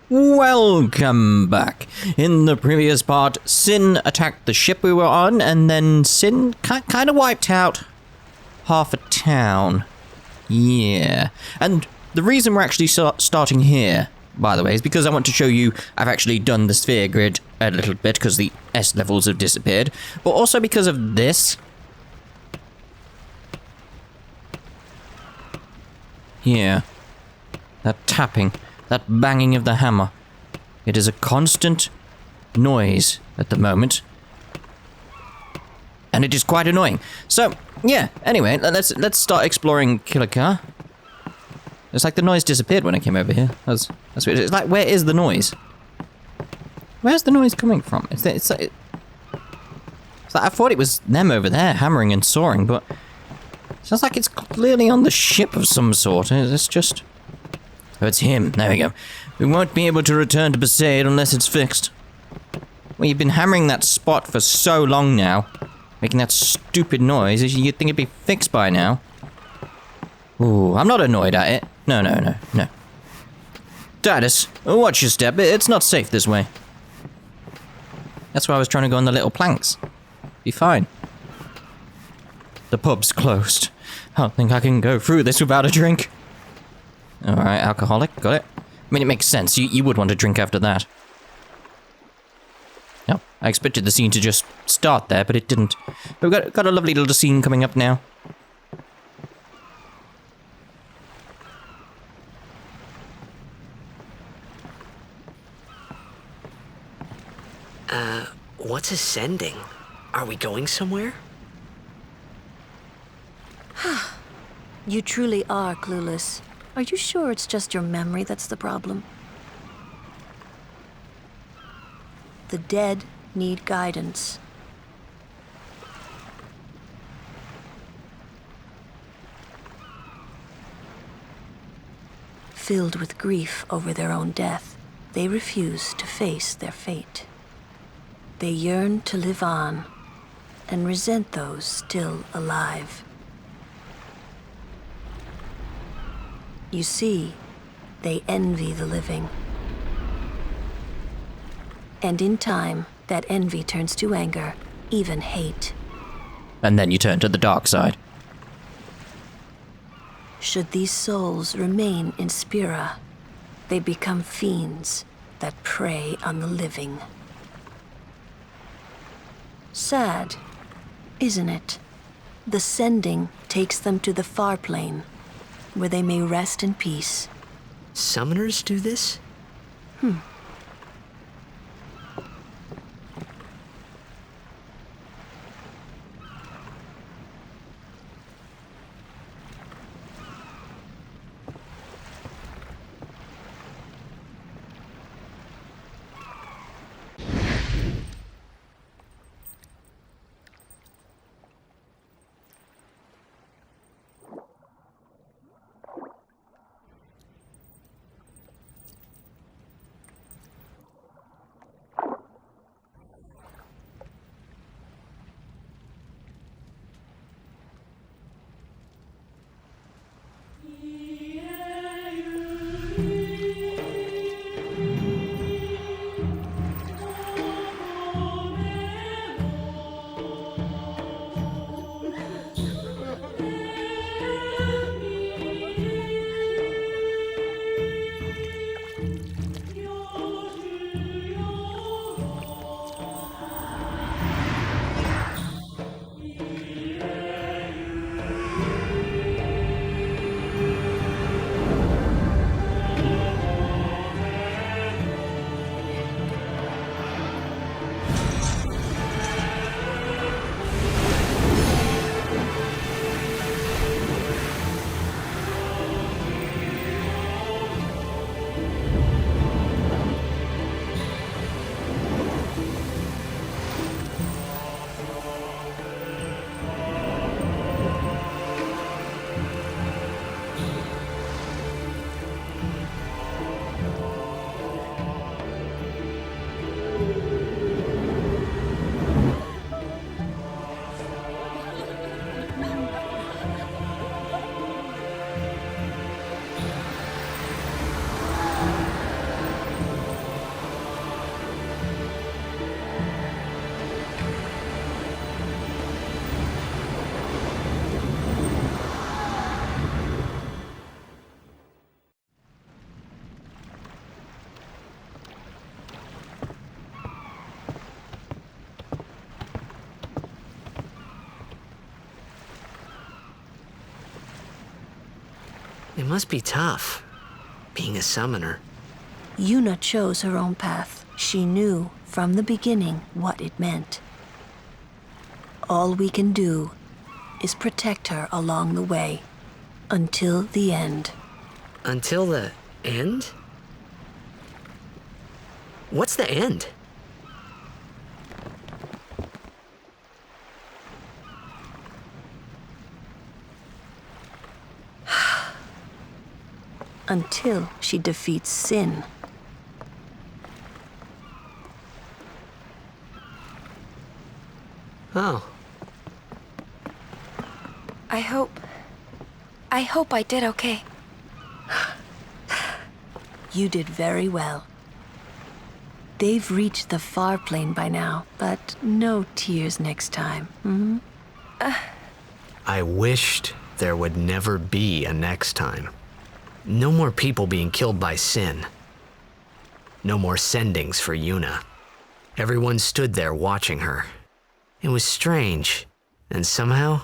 Welcome back. In the previous part, Sin attacked the ship we were on, and then Sin kind of wiped out half a town. Yeah. And the reason we're actually starting here, by the way, is because I want to show you I've actually done the sphere grid a little bit because the S levels have disappeared, but also because of this. Here. That tapping. That banging of the hammer. It is a constant noise at the moment. And it is quite annoying. So, yeah, anyway, let's start exploring Kilika. It's like the noise disappeared when I came over here. That's weird. It's like, where is the noise? Where's the noise coming from? It's like I thought it was them over there hammering and sawing, but it sounds like it's clearly on the ship of some sort. It's just... Oh, it's him. There we go. We won't be able to return to Besaid unless it's fixed. Well, you've been hammering that spot for so long now. Making that stupid noise. You'd think it'd be fixed by now. Ooh, I'm not annoyed at it. No. Tidus, watch your step. It's not safe this way. That's why I was trying to go on the little planks. Be fine. The pub's closed. I don't think I can go through this without a drink. Alright, alcoholic, got it. I mean, it makes sense. You would want to drink after that. No, I expected the scene to just start there, but it didn't. We've got a lovely little scene coming up now. What's ascending? Are we going somewhere? You truly are clueless. Are you sure it's just your memory that's the problem? The dead need guidance. Filled with grief over their own death, they refuse to face their fate. They yearn to live on and resent those still alive. You see, they envy the living. And in time, that envy turns to anger, even hate. And then you turn to the dark side. Should these souls remain in Spira, they become fiends that prey on the living. Sad, isn't it? The sending takes them to the far plane, where they may rest in peace. Summoners do this? It must be tough, being a summoner. Yuna chose her own path. She knew from the beginning what it meant. All we can do is protect her along the way, until the end. Until the end? What's the end? Until she defeats sin. Oh. I hope I did okay. You did very well. They've reached the far plane by now, but no tears next time. Hmm? I wished there would never be a next time. No more people being killed by sin. No more sendings for Yuna. Everyone stood there watching her. It was strange, and somehow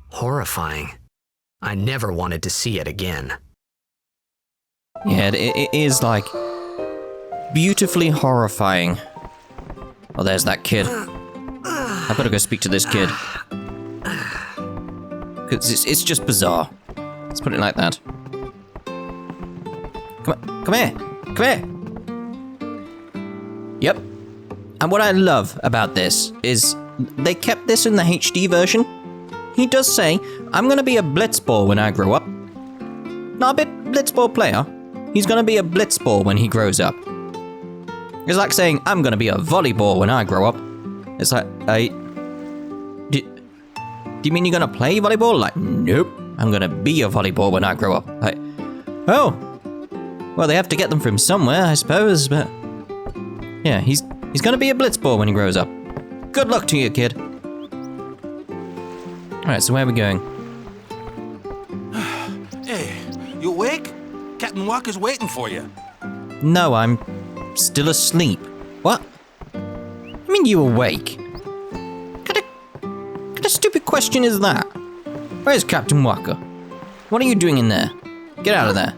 horrifying. I never wanted to see it again. Yeah, it is, like, beautifully horrifying. Oh, there's that kid. I better go speak to this kid. 'Cause it's just bizarre. Let's put it like that. Come here. Come here. Yep. And what I love about this is they kept this in the HD version. He does say, I'm gonna be a Blitzball when I grow up. Not a bit Blitzball player. He's gonna be a Blitzball when he grows up. It's like saying, I'm gonna be a volleyball when I grow up. It's like, do you mean you're gonna play volleyball? Like, nope. I'm gonna be a volleyball when I grow up. Like, oh. Well, they have to get them from somewhere, I suppose, but... Yeah, he's gonna be a Blitzball when he grows up. Good luck to you, kid. Alright, so where are we going? Hey, you awake? Captain Walker's waiting for you. No, I'm still asleep. What? I mean, you awake? What kind of stupid question is that? Where's Captain Walker? What are you doing in there? Get out of there.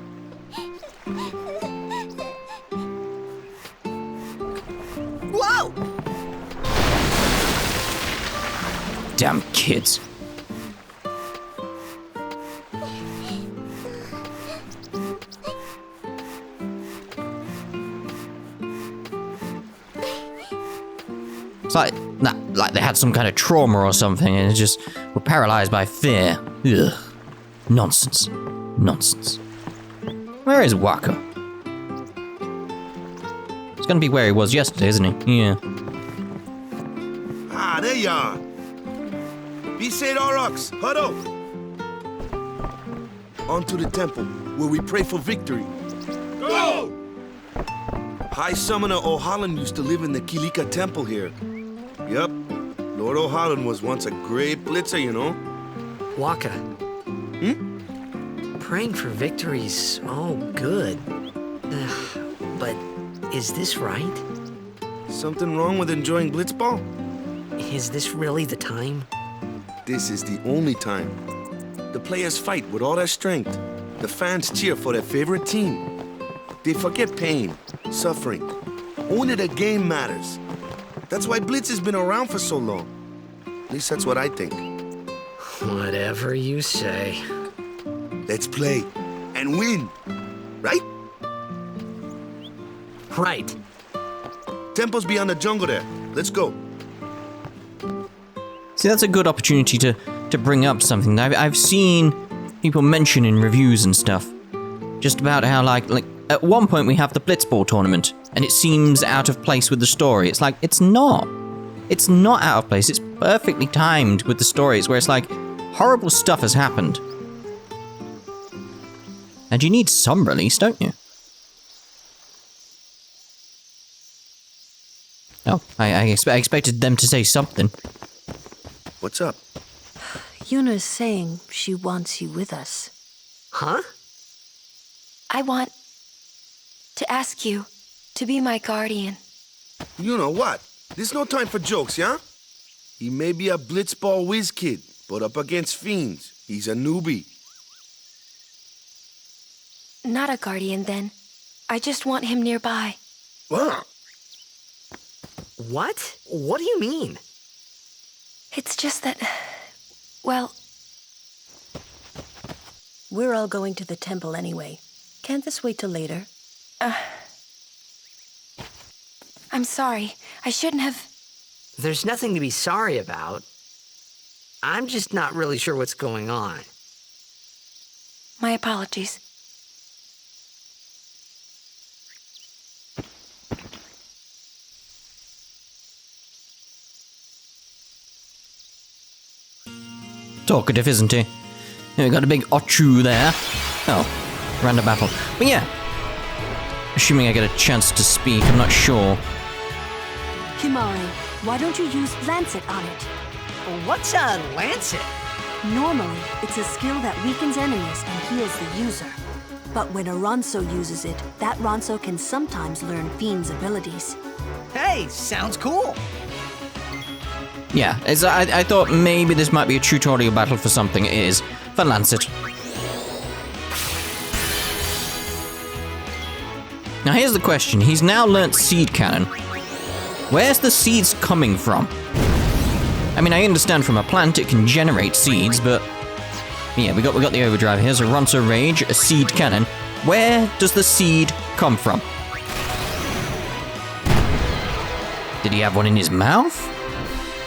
Whoa! Damn kids. It's like they had some kind of trauma or something and just were paralyzed by fear. Ugh. Nonsense. Nonsense. Where is Walker? He's gonna be where he was yesterday, isn't he? Yeah. Ah, there you are. Be St. Aurochs, huddle. On to the temple, where we pray for victory. Go! High Summoner O'Halloran used to live in the Kilika Temple here. Yup, Lord O'Halloran was once a great blitzer, you know. Waka. Praying for victory's all good. But is this right? Something wrong with enjoying Blitzball? Is this really the time? This is the only time. The players fight with all their strength. The fans cheer for their favorite team. They forget pain, suffering. Only the game matters. That's why Blitz has been around for so long. At least that's what I think. Whatever you say. Let's play and win, right? Right. Temple's beyond the jungle there. Let's go. See, that's a good opportunity to bring up something that I've seen people mention in reviews and stuff. Just about how, like at one point we have the Blitzball tournament, and it seems out of place with the story. It's like, it's not. It's not out of place. It's perfectly timed with the stories, where it's like, horrible stuff has happened. And you need some release, don't you? Oh, I expected them to say something. What's up? Yuna's saying she wants you with us. Huh? I want to ask you to be my guardian. You know what? There's no time for jokes, yeah? He may be a Blitzball whiz kid, but up against fiends, he's a newbie. not a guardian then. I just want him nearby. What? What do you mean? It's just that, well, We're all going to the temple anyway. Can't this wait till later? I'm sorry. I shouldn't have... There's nothing to be sorry about. I'm just not really sure what's going on. My apologies. Talkative, isn't he? Yeah, we got a big Ochu there. Oh, random battle. But yeah, assuming I get a chance to speak, I'm not sure. Kimari, why don't you use Lancet on it? What's a lancet? Normally, it's a skill that weakens enemies and heals the user. But when a Ronso uses it, that Ronso can sometimes learn Fiend's abilities. Hey, sounds cool. Yeah, I thought maybe this might be a tutorial battle for something. It is. For Lancet. Now here's the question. He's now learnt Seed Cannon. Where's the seeds coming from? I mean, I understand from a plant it can generate seeds, but... Yeah, we got the overdrive here. So Ronso Rage, a Seed Cannon. Where does the seed come from? Did he have one in his mouth?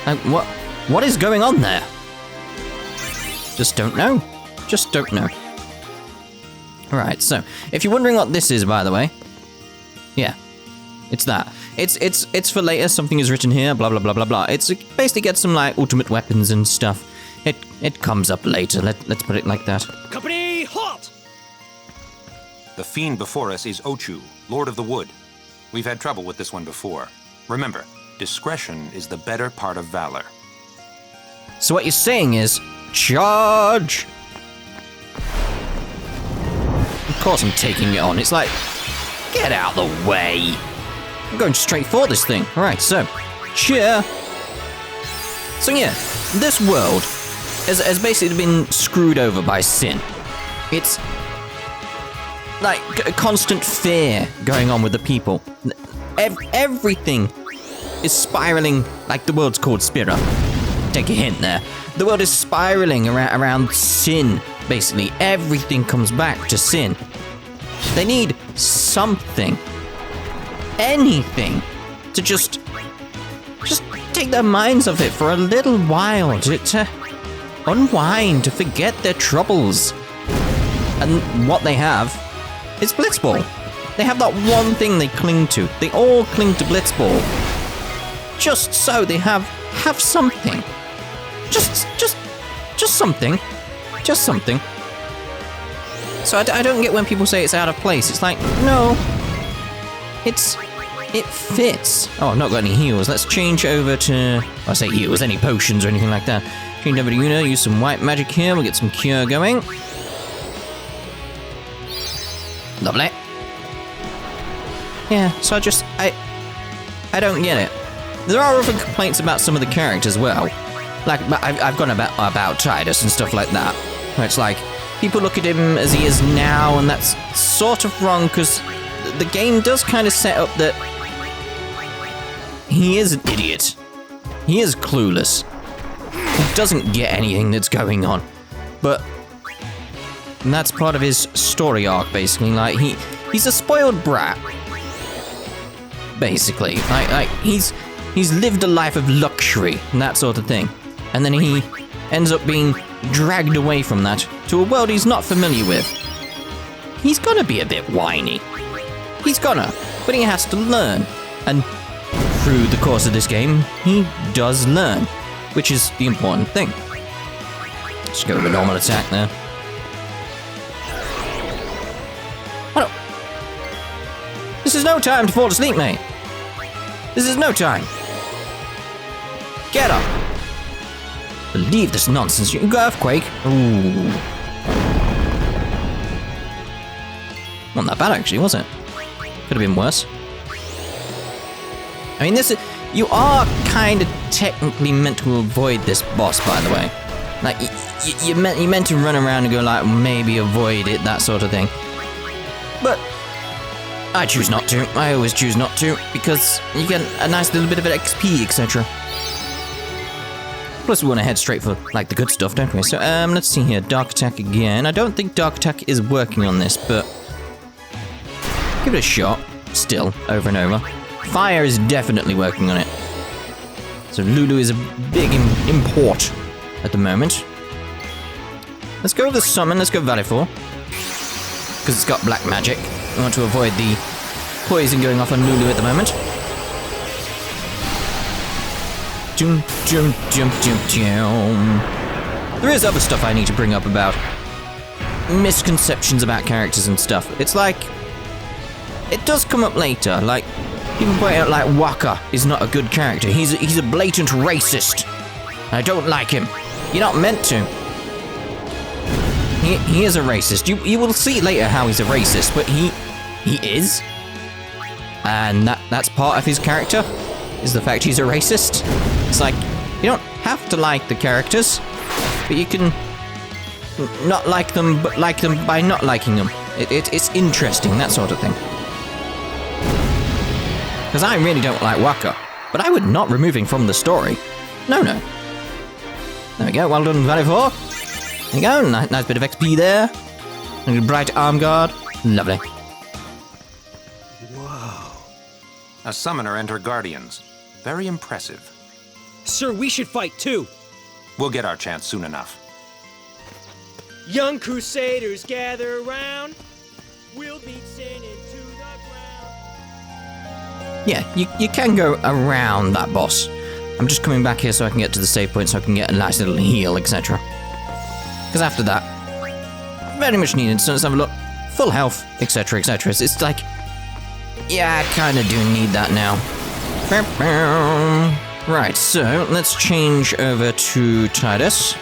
Like, what is going on there? Just don't know. Just don't know. Alright, so, if you're wondering what this is, by the way, yeah, it's that. It's for later, something is written here, blah blah blah blah blah. It basically gets some, like, ultimate weapons and stuff. It comes up later, let's put it like that. Company, halt! The fiend before us is Ochu, Lord of the Wood. We've had trouble with this one before. Remember, discretion is the better part of valor. So what you're saying is, charge! Of course I'm taking it on. It's like, get out of the way. I'm going straight for this thing. Alright, so, cheer. So yeah, this world has basically been screwed over by sin. It's like a constant fear going on with the people. Everything is spiraling, like the world's called Spira. Take a hint there. The world is spiraling around sin, basically. Everything comes back to sin. They need something, anything, to just take their minds off it for a little while, to unwind, to forget their troubles. And what they have is Blitzball. They have that one thing they cling to. They all cling to Blitzball. Just so they have something. Just something. Just something. So I don't get when people say it's out of place. It's like, no. It fits. Oh, I've not got any heals. Let's change over to... I say heals, any potions or anything like that. Change over to Yuna, use some white magic here. We'll get some cure going. Lovely. Yeah, so I don't get it. There are other complaints about some of the characters as well. Like, I've gone about Tidus and stuff like that. Where it's like, people look at him as he is now, and that's sort of wrong, because the game does kind of set up that he is an idiot. He is clueless. He doesn't get anything that's going on. But that's part of his story arc, basically. Like, he's a spoiled brat. Basically. Like he's lived a life of luxury and that sort of thing. And then he ends up being dragged away from that to a world he's not familiar with. He's gonna be a bit whiny. He's gonna, but he has to learn. And through the course of this game, he does learn, which is the important thing. Just go with a normal attack there. What? This is no time to fall asleep, mate. This is no time. Get up. Believe this nonsense. You got earthquake. Ooh. Not that bad, actually, was it? Could have been worse. I mean, you are kind of technically meant to avoid this boss, by the way. Like, you meant to run around and go like, maybe avoid it, that sort of thing. But I choose not to. I always choose not to, because you get a nice little bit of XP, etc. Plus, we want to head straight for, like, the good stuff, don't we? So, let's see here. Dark Attack again. I don't think Dark Attack is working on this, but give it a shot. Still, over and over. Fire is definitely working on it. So Lulu is a big import at the moment. Let's go with the summon. Let's go Valley 4. Because it's got black magic. I want to avoid the poison going off on Lulu at the moment. Jum, jum, jum, jum, jum. There is other stuff I need to bring up about misconceptions about characters and stuff. It's like, it does come up later. Like, people point out like Waka is not a good character. He's a blatant racist. I don't like him. You're not meant to. He is a racist. You will see later how he's a racist, but he is. And that's part of his character, is the fact he's a racist. It's like, you don't have to like the characters, but you can not like them, but like them by not liking them. It's interesting, that sort of thing. Because I really don't like Waka, but I would not remove him from the story. No. There we go, well done, Valley 4. There you go, nice bit of XP there. And a bright arm guard. Lovely. A summoner and her guardians. Very impressive. Sir, we should fight too. We'll get our chance soon enough. Young crusaders gather around. We'll beat sin into the ground. Yeah, you can go around that boss. I'm just coming back here so I can get to the save point so I can get a nice little heal, etc. Because after that, very much needed. So let's have a look. Full health, etc, etc. It's like, yeah, I kind of do need that now. Right, so let's change over to Tidus.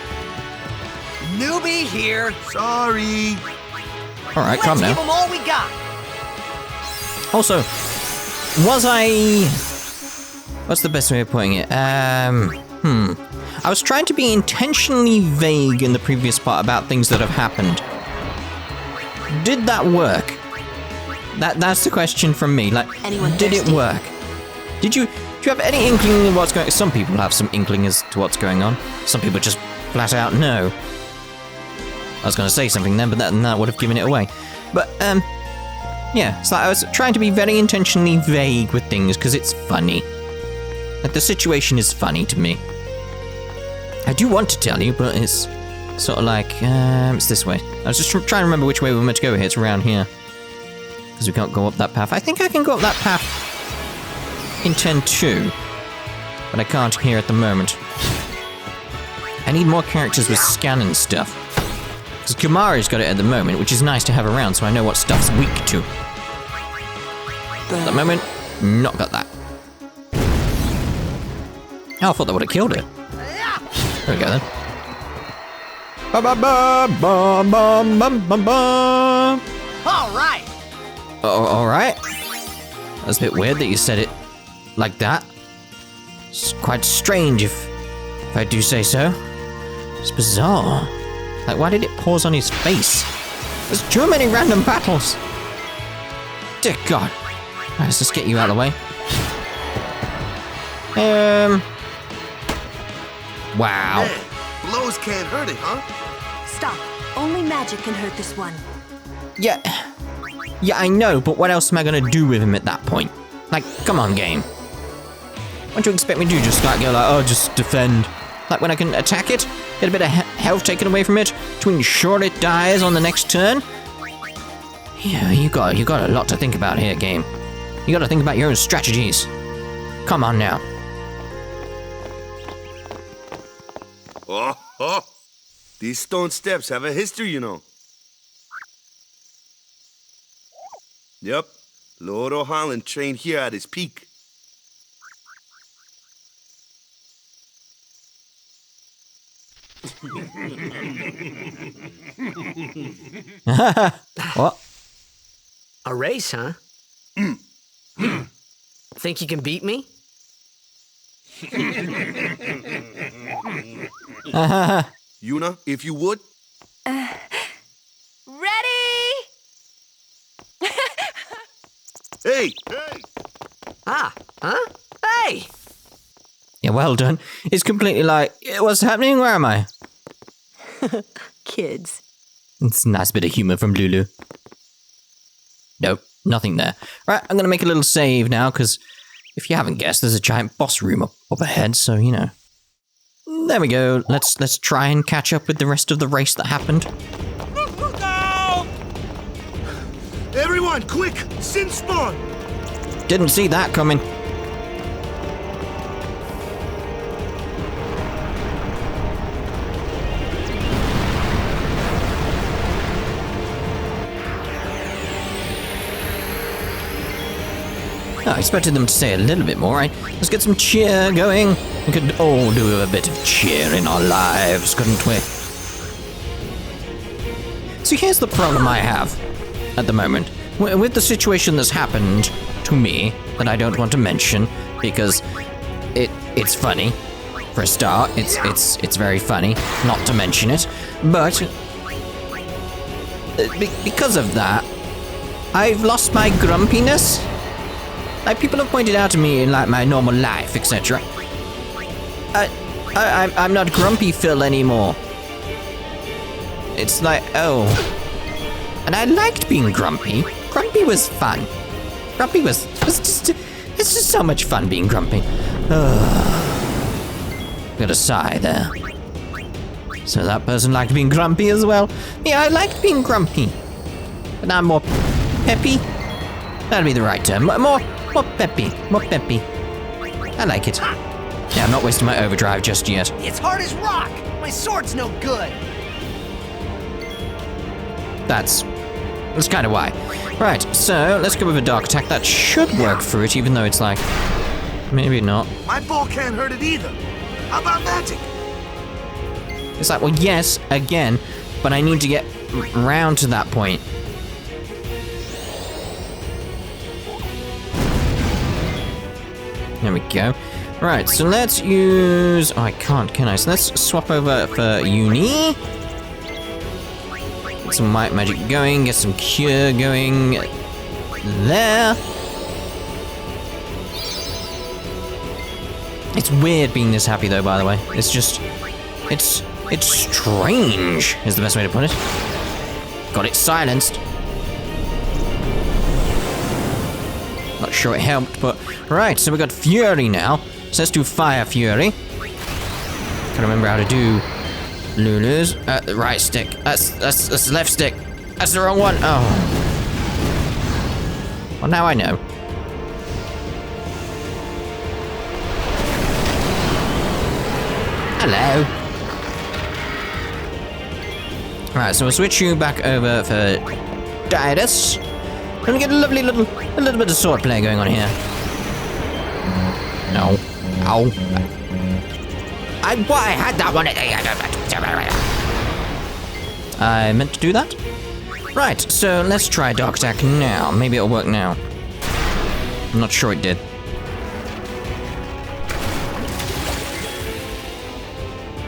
Newbie here. Sorry. All right, calm down. Let's give 'em all we got. Also, was I... What's the best way of putting it? I was trying to be intentionally vague in the previous part about things that have happened. Did that work? That's the question from me. Like, Anyone did thirsty? it work? Do you have any inkling of what's going on? Some people have some inkling as to what's going on. Some people just flat out know. I was going to say something then, but that would have given it away. But, yeah, so I was trying to be very intentionally vague with things because it's funny. Like, the situation is funny to me. I do want to tell you, but it's sort of like, it's this way. I was just trying to remember which way we were meant to go here. It's around here. Because we can't go up that path. I think I can go up that path in 10-2. But I can't here at the moment. I need more characters with scan and stuff. Because Kumari's got it at the moment, which is nice to have around so I know what stuff's weak to. At the moment, not got that. Oh, I thought that would have killed it. There we go then. All right. Oh, alright. That's a bit weird that you said it like that. It's quite strange if I do say so. It's bizarre. Like, why did it pause on his face? There's too many random battles. Dear God. Right, let's just get you out of the way. Wow. Man, blows can't hurt it, huh? Stop. Only magic can hurt this one. Yeah, I know, but what else am I gonna do with him at that point? Like, come on, game. What do you expect me to do? Just like go like, oh, just defend. Like when I can attack it, get a bit of health taken away from it to ensure it dies on the next turn? Yeah, you got a lot to think about here, game. You gotta think about your own strategies. Come on now. Oh. These stone steps have a history, you know. Yep. Lord O'Holland trained here at his peak. What? A race, huh? Think you can beat me? Yuna, if you would. Ready? Hey! Ah, huh? Hey! Yeah, well done. It's completely like, what's happening? Where am I? Kids. It's a nice bit of humor from Lulu. Nope, nothing there. Right, I'm gonna make a little save now, because if you haven't guessed, there's a giant boss room up ahead, so, you know. There we go. Let's try and catch up with the rest of the race that happened. Everyone, quick! Sin spawn! Didn't see that coming. I expected them to say a little bit more, right? Let's get some cheer going. We could all do a bit of cheer in our lives, couldn't we? So here's the problem I have at the moment. With the situation that's happened to me, that I don't want to mention, because it's funny. For a start, it's very funny not to mention it. But because of that, I've lost my grumpiness. Like, people have pointed out to me in, like, my normal life, etc. I'm not Grumpy Phil anymore. It's like, oh. And I liked being grumpy. Grumpy was fun. Grumpy was just, it's just so much fun being grumpy. Got a sigh there. So that person liked being grumpy as well? Yeah, I liked being grumpy. But now I'm more peppy. That'd be the right term. More peppy. More peppy. I like it. Yeah, I'm not wasting my overdrive just yet. It's hard as rock! My sword's no good! That's kind of why. Right, so let's go with a dark attack. That should work for it, even though it's like, maybe not. My ball can't hurt it either. How about magic? It's like, well, yes, again, but I need to get round to that point. There we go. Right, so let's use... Oh, I can't, can I? So let's swap over for Uni. Get some white magic going, get some cure going there. It's weird being this happy though, by the way. It's just... It's strange, is the best way to put it. Got it silenced. Not sure it helped, but... Right, so we got Fury now. So let's do Fire Fury. Can't remember how to do Lulu's. Right stick. That's the left stick. That's the wrong one. Oh. Well, now I know. Hello. Right, so we'll switch you back over for Tidus. And we get a lovely little bit of sword play going on here. No. Ow. I had that one. I meant to do that. Right, so let's try Dark Attack now. Maybe it'll work now. I'm not sure it did.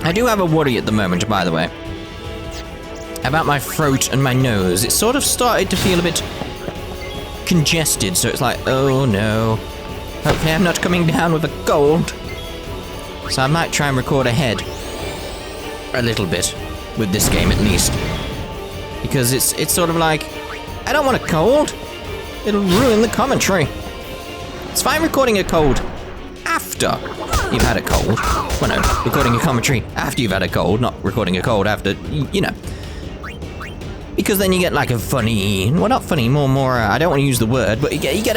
I do have a worry at the moment, by the way, about my throat and my nose. It sort of started to feel a bit congested, so it's like, oh no. Hopefully I'm not coming down with a cold. So I might try and record ahead. A little bit. With this game, at least. Because it's sort of like, I don't want a cold. It'll ruin the commentary. It's fine recording a cold after you've had a cold. Well, no, recording a commentary after you've had a cold, not recording a cold after, you know. Because then you get like a funny, well, not funny, more, I don't want to use the word, but you get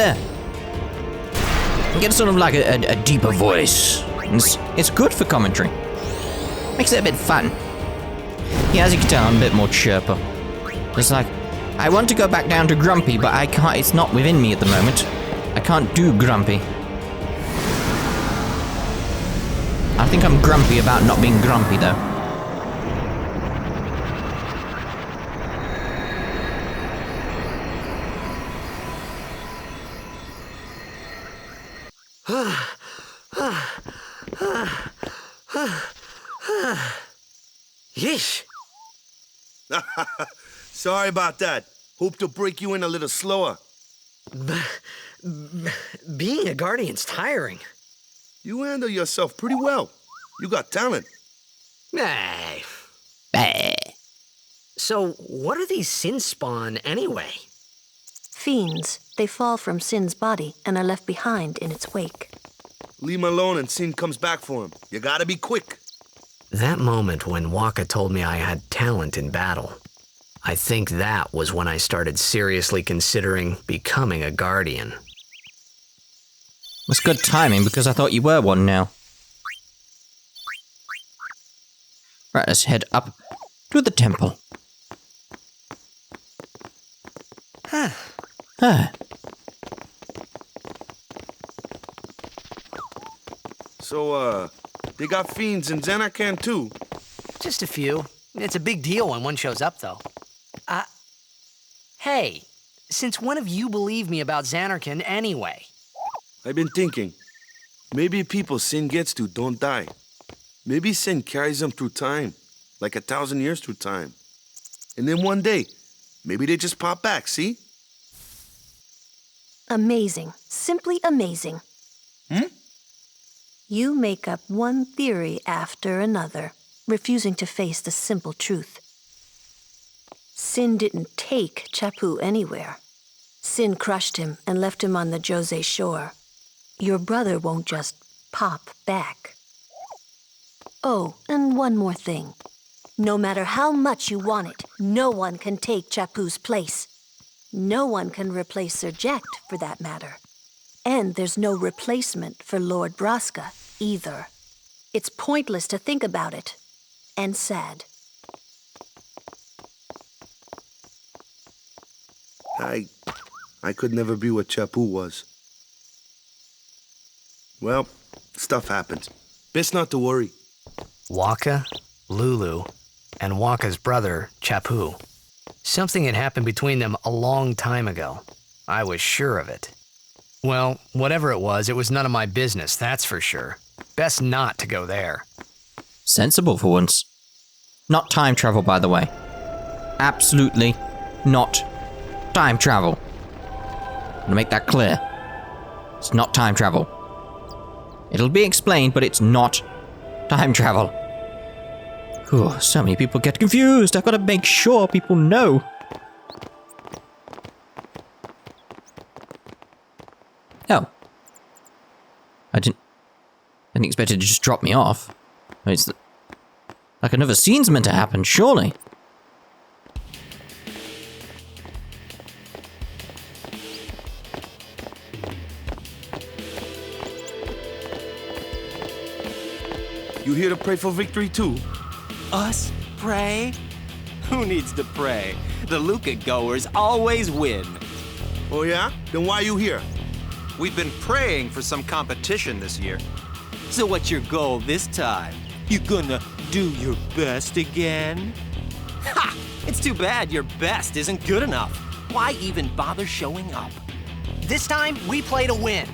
sort of like a deeper voice. It's good for commentary. Makes it a bit fun. Yeah, as you can tell, I'm a bit more chirper. It's like, I want to go back down to grumpy, but I can't, it's not within me at the moment. I can't do grumpy. I think I'm grumpy about not being grumpy, though. Yeesh. Sorry about that. Hope to break you in a little slower. Being a guardian's tiring. You handle yourself pretty well. You got talent. Hey. Bah. So, what are these sin spawn anyway? Fiends. They fall from Sin's body and are left behind in its wake. Leave him alone and Sin comes back for him. You gotta be quick. That moment when Waka told me I had talent in battle, I think that was when I started seriously considering becoming a guardian. That's good timing because I thought you were one now. Right, let's head up to the temple. So, they got fiends in Zanarkand too. Just a few. It's a big deal when one shows up, though. Hey, since when have you believed me about Zanarkand anyway? I've been thinking, maybe people Sin gets to don't die. Maybe Sin carries them through time, like 1,000 years through time. And then one day, maybe they just pop back, see? Amazing. Simply amazing. You make up one theory after another, refusing to face the simple truth. Sin didn't take Chappu anywhere. Sin crushed him and left him on the Jose shore. Your brother won't just pop back. Oh, and one more thing. No matter how much you want it, no one can take Chappu's place. No one can replace Sir Jekt, for that matter. And there's no replacement for Lord Braska, either. It's pointless to think about it. And sad. I could never be what Chappu was. Well, stuff happens. Best not to worry. Waka, Lulu, and Waka's brother, Chappu. Something had happened between them a long time ago. I was sure of it. Well, whatever it was none of my business, that's for sure. Best not to go there. Sensible for once. Not time travel, by the way. Absolutely not time travel. I'm gonna make that clear. It's not time travel. It'll be explained, but it's not time travel. Whew, so many people get confused. I've got to make sure people know. Oh. I didn't expect it to just drop me off. It's like another scene's meant to happen, surely. You here to pray for victory too? Us pray? Who needs to pray? The Luca goers always win. Oh yeah? Then why you here? We've been praying for some competition this year. So what's your goal this time? You gonna do your best again? Ha! It's too bad your best isn't good enough. Why even bother showing up? This time, we play to win.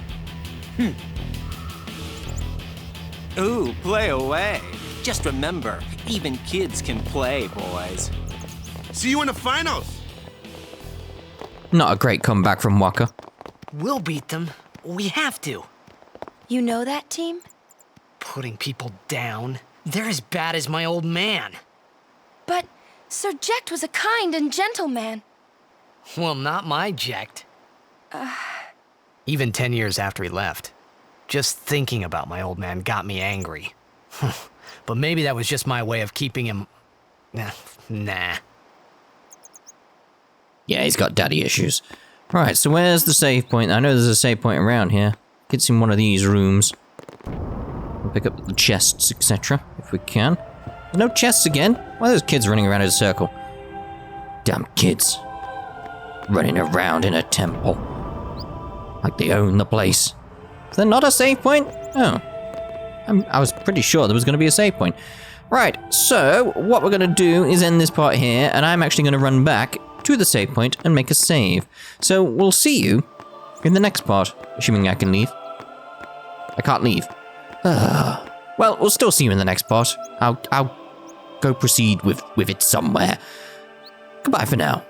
Ooh, play away. Just remember, even kids can play, boys. See you in the finals! Not a great comeback from Waka. We'll beat them. We have to. You know that team? Putting people down. They're as bad as my old man. But Sir Jekt was a kind and gentle man. Well, not my Jekt. Even 10 years after he left, just thinking about my old man got me angry. But maybe that was just my way of keeping him... Nah. Yeah, he's got daddy issues. Right, so where's the save point? I know there's a save point around here. It's in one of these rooms. We'll pick up the chests, etc., if we can. There's no chests again? Why are those kids running around in a circle? Damn kids. Running around in a temple. Like they own the place. Is there not a save point? Oh. I was pretty sure there was going to be a save point. Right, so what we're going to do is end this part here, and I'm actually going to run back to the save point and make a save. So we'll see you in the next part, assuming I can leave. I can't leave. Well, we'll still see you in the next part. I'll go proceed with it somewhere. Goodbye for now.